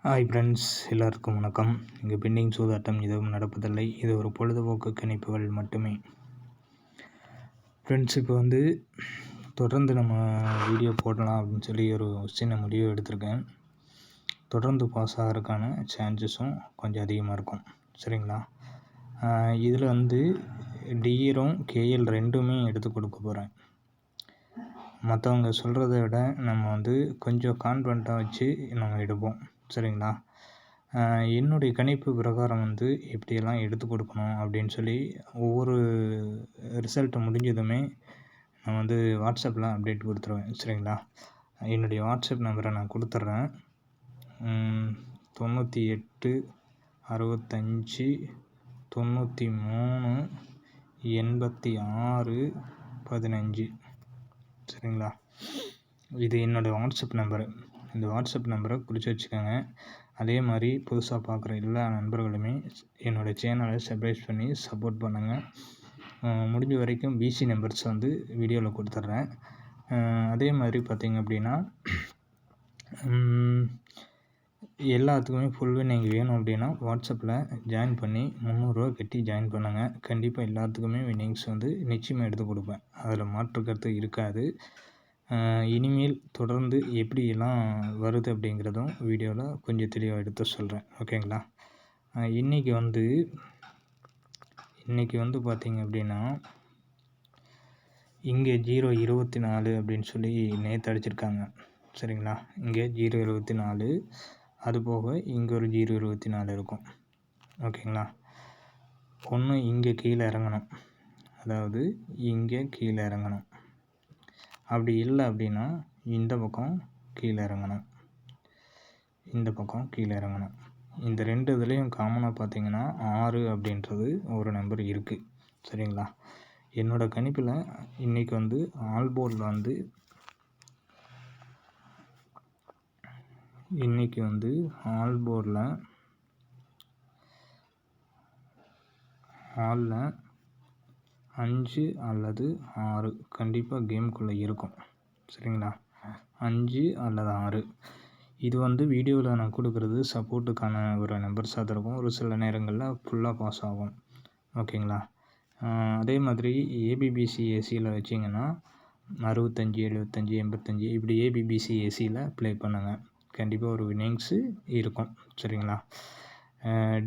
Hi friends, எல்லாருக்கும் வணக்கம். இங்கே பெண்டிங் சூதாட்டம் எதுவும் நடப்பதில்லை. இது ஒரு பொழுதுபோக்கு கணிப்புகள் மட்டுமே. ஃப்ரெண்ட்ஸ், இப்போ தொடர்ந்து நம்ம வீடியோ போடலாம் அப்படின்னு சொல்லி ஒரு சின்ன முடிவு எடுத்திருக்கேன். தொடர்ந்து பாஸ் ஆகிறதுக்கான சான்சஸும் கொஞ்சம் அதிகமாக இருக்கும். சரிங்களா? இதில் டிஆரும் கேஎல் ரெண்டுமே எடுத்து கொடுக்க போகிறேன். மற்றவங்க சொல்கிறத விட நம்ம கொஞ்சம் கான்ஃபிடண்ட்டாக வச்சு நம்ம எடுப்போம். சரிங்களா? என்னுடைய கணிப்பு பிரகாரம் எப்படியெல்லாம் எடுத்து கொடுக்கணும் அப்படின்னு சொல்லி ஒவ்வொரு ரிசல்ட்டு முடிஞ்சதுமே நான் வாட்ஸ்அப்பில் அப்டேட் கொடுத்துருவேன். சரிங்களா? என்னுடைய வாட்ஸ்அப் நம்பரை நான் கொடுத்துட்றேன். 98 65 93 86 15. சரிங்களா? இது என்னோடய வாட்ஸ்அப் நம்பரு. இந்த வாட்ஸ்அப் நம்பரை குறித்து வச்சுக்கோங்க. அதே மாதிரி புதுசாக பார்க்குற எல்லா நண்பர்களுமே என்னோடய சேனலை சப்ஸ்கிரைப் பண்ணி சப்போர்ட் பண்ணுங்கள். முடிஞ்ச வரைக்கும் பிசி நம்பர்ஸ் வீடியோவில் கொடுத்துட்றேன். அதே மாதிரி பார்த்திங்க அப்படின்னா எல்லாத்துக்குமே ஃபுல் வின்னிங் வேணும் அப்படின்னா வாட்ஸ்அப்பில் ஜாயின் பண்ணி 300 ரூபா கட்டி ஜாயின் பண்ணுங்கள். கண்டிப்பாக எல்லாத்துக்குமே வின்னிங்ஸ் நிச்சயமாக எடுத்து கொடுப்பேன். அதில் மாற்று கருத்து இருக்காது. இனிமேல் தொடர்ந்து எப்படியெல்லாம் வருது அப்படிங்கிறதும் வீடியோவில் கொஞ்சம் தெளிவாக எடுத்து சொல்கிறேன். ஓகேங்களா? இன்றைக்கி பார்த்திங்க அப்படின்னா இங்கே 0.24 அப்படின்னு சொல்லி நேற்று அடிச்சிருக்காங்க. சரிங்களா? இங்கே 0.24, அதுபோக இங்கே ஒரு 0.24 இருக்கும். ஓகேங்களா? ஒன்று இங்கே கீழே இறங்கணும், அதாவது இங்கே கீழே இறங்கணும். அப்படி இல்லை அப்படின்னா இந்த பக்கம் கீழே இறங்கணும், இந்த பக்கம் கீழே இறங்கணும். இந்த ரெண்டு இதுலேயும் காமனாக பார்த்திங்கன்னா 6 அப்படின்றது ஒரு நம்பர் இருக்குது. சரிங்களா? என்னோடய கணிப்பில் இன்றைக்கி ஆல் போர்டில் இன்றைக்கி ஆல் போர்டில் ஆலில் 5 அல்லது 6 கண்டிப்பாக கேமுக்குள்ளே இருக்கும். சரிங்களா? 5 அல்லது 6 இது வீடியோவில் நான் கொடுக்குறது சப்போர்ட்டுக்கான ஒரு நம்பர்ஸாக தான் இருக்கும். ஒரு சில நேரங்களில் ஃபுல்லாக பாஸ் ஆகும். ஓகேங்களா? அதே மாதிரி ஏபிபிசி ஏசியில் வச்சிங்கன்னா 65 75 85 இப்படி ஏபிபிசி ஏசியில் ப்ளே பண்ணுங்கள். கண்டிப்பாக ஒரு வின்னிங்ஸு இருக்கும். சரிங்களா?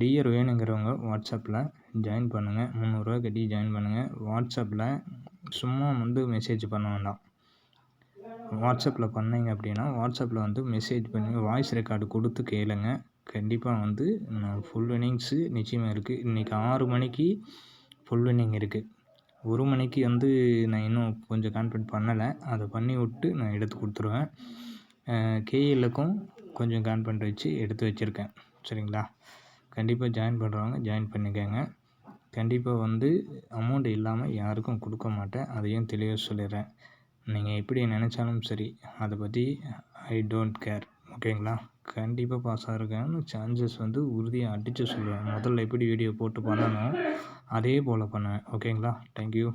டிஆர் வேணுங்கிறவங்க வாட்ஸ்அப்பில் ஜாயின் பண்ணுங்கள். 300 ரூபா கட்டி ஜாயின் பண்ணுங்கள். வாட்ஸ்அப்பில் சும்மா மெசேஜ் பண்ண வேண்டாம். வாட்ஸ்அப்பில் பண்ணிங்க அப்படின்னா வாட்ஸ்அப்பில் மெசேஜ் பண்ணி வாய்ஸ் ரெக்கார்டு கொடுத்து கேளுங்க. கண்டிப்பாக நான் ஃபுல் வின்னிங்ஸு நிச்சயமாக இருக்குது. இன்றைக்கி 6 மணிக்கு ஃபுல் வின்னிங் இருக்குது. 1 மணிக்கு நான் இன்னும் கொஞ்சம் கான்ஃபிடன்ட் பண்ணலை. அதை பண்ணி விட்டு நான் எடுத்து கொடுத்துருவேன். கேஎல்லுக்கும் கொஞ்சம் கான்ஃபிடன்ட் வச்சு எடுத்து வச்சுருக்கேன். சரிங்களா? கண்டிப்பாக ஜாயின் பண்ணுறவங்க ஜாயின் பண்ணிக்கோங்க. கண்டிப்பாக அமௌண்ட் இல்லாமல் யாருக்கும் கொடுக்க மாட்டேன். அதையும் தெளிவாக சொல்லிடுறேன். நீங்கள் எப்படி நினச்சாலும் சரி, அதை பற்றி ஐ டோன்ட் கேர். ஓகேங்களா? கண்டிப்பாக பாஸ் ஆகிறதுக்கான சான்சஸ் உறுதியாக அடித்து சொல்லுவேன். முதல்ல எப்படி வீடியோ போட்டு பண்ணணும் அதே போல் பண்ணுவேன். ஓகேங்களா? தேங்க்யூ.